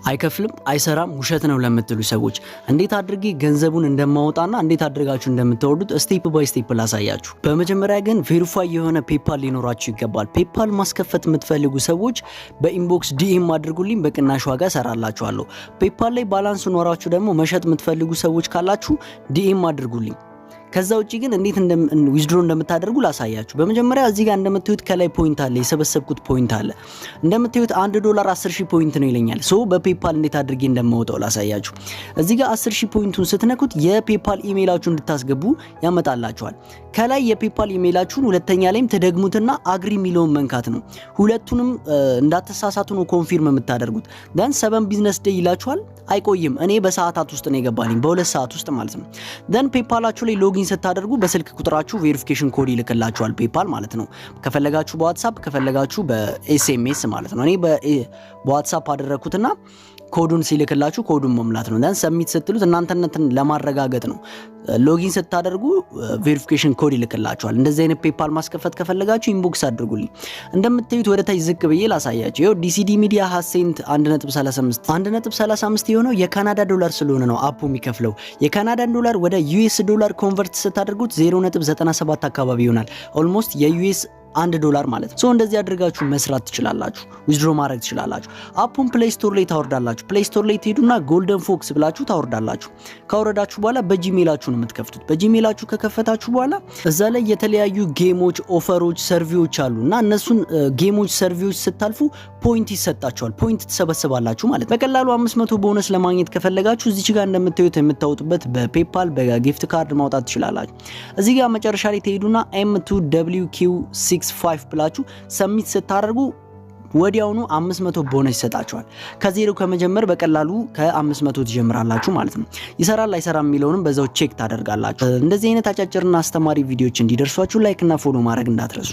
አይከፍልም አይሰራም ውሸት ነው ለምትሉ ሰዎች እንዴት አድርጌ ገንዘቡን እንደማወጣና እንዴት አድርጋችሁ እንደምታወርዱት ስቴፕ ባይ ስቴፕ ላሳያችሁ። በመጀመሪያ ግን ቬሪፋይ የሆነ ፔፓል ሊኖራችሁ ይገባል። ፔፓል ማስከፈት የምትፈልጉ ሰዎች በኢንቦክስ ዲኤም አድርጉልኝ፣ በቅናሽ ዋጋ ሰራላችኋለሁ። ፔፓል ላይ ባላንስ ኖራችሁ ደግሞ መሸጥ የምትፈልጉ ሰዎች ካላችሁ ዲኤም አድርጉልኝ። ከዛ ውጪ ግን እንዴት ዊዝድሮ እንደምታደርጉ ላሳያችሁ። በመጀመሪያ እዚህ ጋር እንደምታዩት ከላይ ፖይንት አለ፣ የሰበሰብኩት ፖይንት አለ። እንደምታዩት $1 10,000 ፖይንት ነው ይለኛል። ሶ በፔፓል እንዴት አድርጌ እንደማወጣው ላሳያችሁ። እዚህ ጋር 10,000 ፖይንቱን ስትነኩት የፔፓል ኢሜይላችሁን እንድታስገቡ ያመጣላችኋል። ከላይ የፔፓል ኢሜይላችሁን ሁለተኛ ላይም ተደግሙትና አግሪ ሚሊዮን መንካት ነው። ሁለቱንም እንዳተሳሳቱ ነው ኮንፊርም የምታደርጉት። ዳን 7 ቢዝነስ ዴይ ይላችኋል። አይቆይም። እኔ በሰዓታት ውስጥ ነው የገባልኝ፣ በ2 ሰዓት ውስጥ ማለት ነው። ዳን ፔፓላችሁ ላይ ሎጊን ስታደርጉ በስልክ ቁጥራችሁ ቬሪፊኬሽን ኮድ ይልክላችኋል ፔፓል ማለት ነው። ከፈለጋችሁ በዋትስአፕ ከፈለጋችሁ በኤስኤምኤስ ማለት ነው። እኔ በዋትስአፕ አደረኩትና ኮዱን ሲልክላችሁ ኮዱን መሙላት ነው። ዳን ሰሚት ስትሉት እናንተነትን ለማረጋገጥ ነው። ሎጊን ስታደርጉ ቬሪፊኬሽን ኮድ ይልክላችኋል። እንደዚህ አይነት ፔፓል ማስከፈት ከፈለጋችሁ ኢንቦክስ አድርጉልኝ። እንደምታዩት ወደ ታች ዝቅ ብዬ ላሳያችሁ። ይሄው ዲሲዲ ሚዲያ ሀሴንት 1.35 የሆነው የካናዳ ዶላር ስለሆነ ነው አፑ የሚከፍለው። የካናዳን ዶላር ወደ ዩኤስ ዶላር ኮንቨርት ስታደርጉት 0.97 አካባቢ ይሆናል። ኦልሞስት የዩኤስ $1 ማለት ነው። ሶ እንደዚህ አድርጋችሁ መስራት ትችላላችሁ፣ ዊዝድሮ ማድረግ ትችላላችሁ። አፑን ፕሌይ ስቶር ላይ ታወርዳላችሁ። ፕሌይ ስቶር ላይ ትሄዱና ጎልደን ፎክስ ብላችሁ ታወርዳላችሁ። ካወረዳችሁ በኋላ በጂሜላችሁ ነው የምትከፍቱት። በጂሜላችሁ ከከፈታችሁ በኋላ እዛ ላይ የተለያዩ ጌሞች፣ ኦፈሮች፣ ሰርቪዎች አሉና እነሱን ጌሞች፣ ሰርቪዎች ስታልፉ ፖይንት ይሰጣችኋል። ፖይንት ትሰበስባላችሁ ማለት ነው። በቀላሉ 500 ቦነስ ለማግኘት ከፈለጋችሁ እዚች ጋር እንደምታዩት የምታወጡበት በፔፓል በጊፍት ካርድ ማውጣት ትችላላችሁ። እዚህ ጋር መጨረሻ ላይ ትሄዱና M2WQ65 ብላችሁ ሰሚት ስታደርጉ ወዲያውኑ 500 ቦነስ ይሰጣችኋል። ከዜሮ ከመጀመር በቀላሉ ከ500 ትጀምራላችሁ ማለት ነው። ይሰራል አይሰራም የሚለውንም በዛው ቼክ ታደርጋላችሁ። እንደዚህ አይነት አጫጭርና አስተማሪ ቪዲዮዎች እንዲደርሷችሁ ላይክ እና ፎሎ ማድረግ እንዳትረሱ።